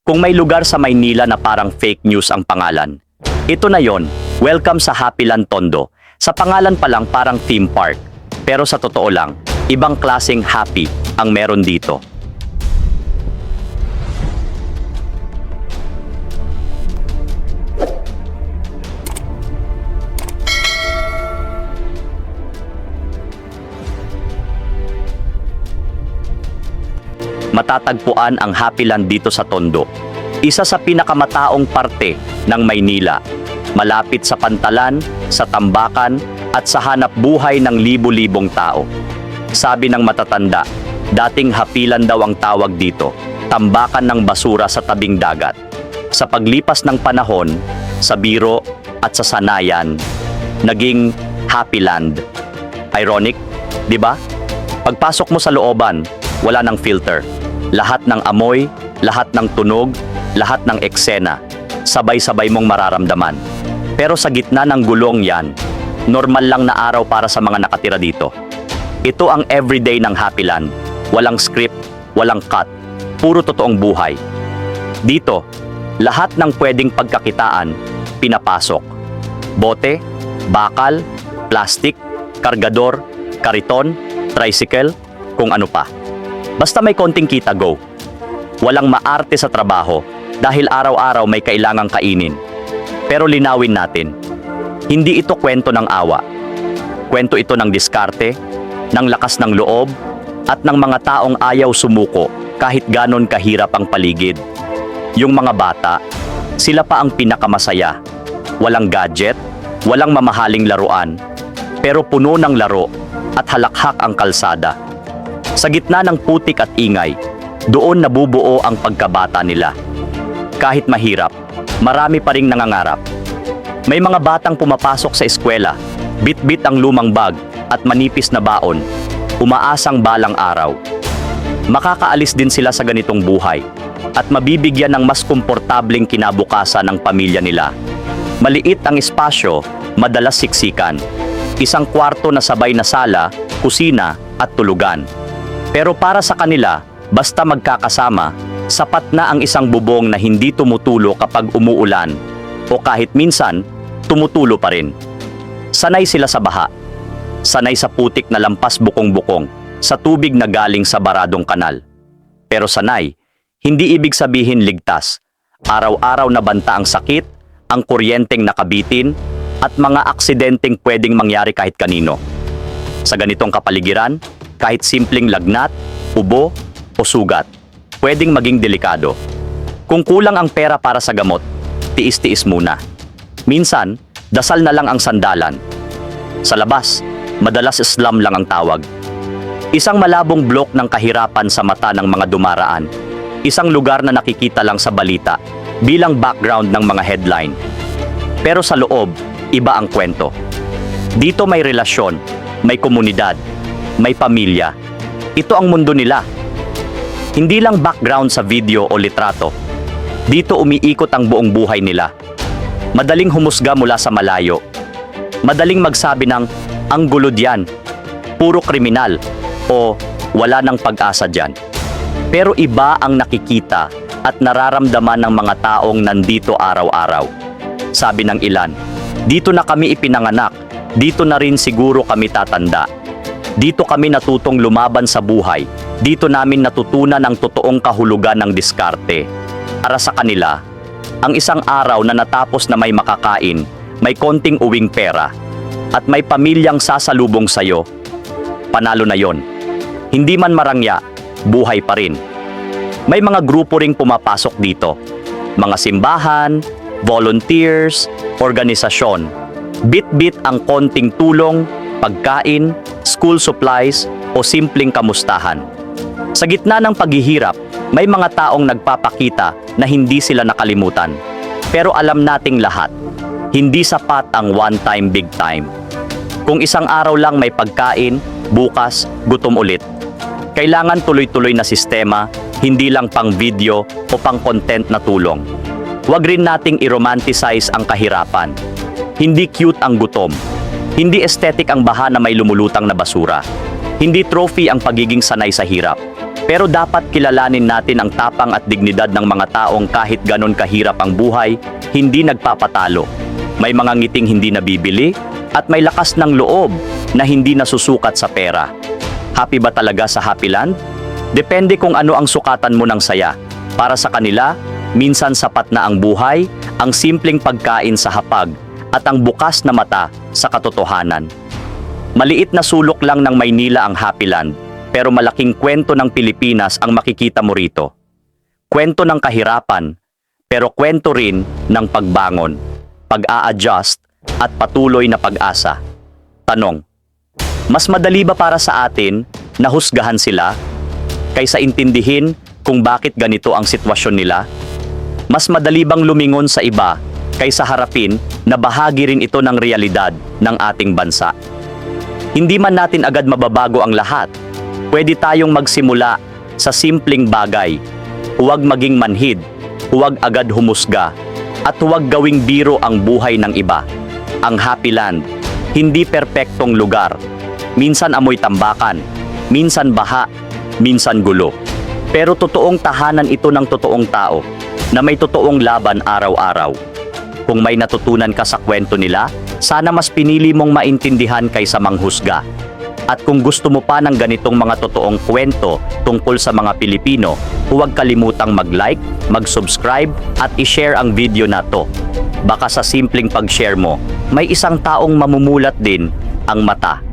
Kung may lugar sa Maynila na parang fake news ang pangalan, ito na yon. Welcome sa Happyland Tondo. Sa pangalan pa lang parang theme park. Pero sa totoo lang, ibang klaseng happy ang meron dito. Matatagpuan ang Happyland dito sa Tondo. Isa sa pinakamataong parte ng Maynila, malapit sa pantalan, sa tambakan, at sa hanap buhay ng libu-libong tao. Sabi ng matatanda, dating hapilan daw ang tawag dito, tambakan ng basura sa tabing dagat. Sa paglipas ng panahon, sa biro at sa sanayan, naging Happyland. Ironic, di ba? Pagpasok mo sa looban, wala nang filter. Lahat ng amoy, lahat ng tunog, lahat ng eksena, sabay-sabay mong mararamdaman. Pero sa gitna ng gulong yan, normal lang na araw para sa mga nakatira dito. Ito ang everyday ng Happyland. Walang script, walang cut, puro totoong buhay. Dito, lahat ng pwedeng pagkakitaan, pinapasok. Bote, bakal, plastic, kargador, kariton, tricycle, kung ano pa. Basta may konting kita, go. Walang maarte sa trabaho dahil araw-araw may kailangang kainin. Pero linawin natin, hindi ito kwento ng awa. Kwento ito ng diskarte, ng lakas ng loob, at ng mga taong ayaw sumuko kahit ganon kahirap ang paligid. Yung mga bata, sila pa ang pinakamasaya. Walang gadget, walang mamahaling laruan, pero puno ng laro at halakhak ang kalsada. Sa gitna ng putik at ingay, doon nabubuo ang pagkabata nila. Kahit mahirap, marami pa ring nangangarap. May mga batang pumapasok sa eskwela, bit-bit ang lumang bag at manipis na baon, umaasang balang araw. Makakaalis din sila sa ganitong buhay at mabibigyan ng mas komportableng kinabukasan ng pamilya nila. Maliit ang espasyo, madalas siksikan. Isang kwarto na sabay na sala, kusina at tulugan. Pero para sa kanila, basta magkakasama, sapat na ang isang bubong na hindi tumutulo kapag umuulan o kahit minsan, tumutulo pa rin. Sanay sila sa baha, sanay sa putik na lampas bukong-bukong, sa tubig na galing sa baradong kanal. Pero sanay, hindi ibig sabihin ligtas. Araw-araw na banta ang sakit, ang kuryenteng nakabitin, at mga aksidenteng pwedeng mangyari kahit kanino. Sa ganitong kapaligiran, kahit simpleng lagnat, ubo, o sugat, pwedeng maging delikado. Kung kulang ang pera para sa gamot, tiis-tiis muna. Minsan, dasal na lang ang sandalan. Sa labas, madalas slum lang ang tawag. Isang malabong blok ng kahirapan sa mata ng mga dumaraan. Isang lugar na nakikita lang sa balita, bilang background ng mga headline. Pero sa loob, iba ang kwento. Dito may relasyon, may komunidad, may pamilya. Ito ang mundo nila. Hindi lang background sa video o litrato. Dito umiikot ang buong buhay nila. Madaling humusga mula sa malayo. Madaling magsabi ng, ang gulo diyan, puro kriminal, o wala nang pag-asa diyan. Pero iba ang nakikita at nararamdaman ng mga taong nandito araw-araw. Sabi ng ilan, dito na kami ipinanganak, dito na rin siguro kami tatanda. Dito kami natutong lumaban sa buhay. Dito namin natutunan ang totoong kahulugan ng diskarte. Para sa kanila, ang isang araw na natapos na may makakain, may konting uwing pera, at may pamilyang sasalubong sa'yo, panalo na yon. Hindi man marangya, buhay pa rin. May mga grupo ring pumapasok dito. Mga simbahan, volunteers, organisasyon. Bit-bit ang konting tulong, pagkain, school supplies o simpleng kamustahan. Sa gitna ng paghihirap, may mga taong nagpapakita na hindi sila nakalimutan. Pero alam nating lahat, hindi sapat ang one-time big time. Kung isang araw lang may pagkain, bukas gutom ulit. Kailangan tuloy-tuloy na sistema, hindi lang pang video o pang content na tulong. Huwag rin nating i-romanticize ang kahirapan. Hindi cute ang gutom. Hindi aesthetic ang baha na may lumulutang na basura. Hindi trophy ang pagiging sanay sa hirap. Pero dapat kilalanin natin ang tapang at dignidad ng mga taong kahit ganon kahirap ang buhay, hindi nagpapatalo. May mga ngiting hindi nabibili at may lakas ng loob na hindi nasusukat sa pera. Happy ba talaga sa Happy Land? Depende kung ano ang sukatan mo ng saya. Para sa kanila, minsan sapat na ang buhay, ang simpleng pagkain sa hapag, at ang bukas na mata sa katotohanan. Maliit na sulok lang ng Maynila ang Happy Land, pero malaking kwento ng Pilipinas ang makikita mo rito. Kwento ng kahirapan, pero kwento rin ng pagbangon, pag-a-adjust, at patuloy na pag-asa. Tanong, mas madali ba para sa atin na husgahan sila kaysa intindihin kung bakit ganito ang sitwasyon nila? Mas madali bang lumingon sa iba kaysa harapin na bahagi rin ito ng realidad ng ating bansa? Hindi man natin agad mababago ang lahat. Pwede tayong magsimula sa simpleng bagay. Huwag maging manhid, huwag agad humusga, at huwag gawing biro ang buhay ng iba. Ang Happy Land, hindi perpektong lugar. Minsan amoy tambakan, minsan baha, minsan gulo. Pero totoong tahanan ito ng totoong tao na may totoong laban araw-araw. Kung may natutunan ka sa kwento nila, sana mas pinili mong maintindihan kaysa manghusga. At kung gusto mo pa ng ganitong mga totoong kwento tungkol sa mga Pilipino, huwag kalimutang mag-like, mag-subscribe at i-share ang video na to. Baka sa simpleng pag-share mo, may isang taong mamumulat din ang mata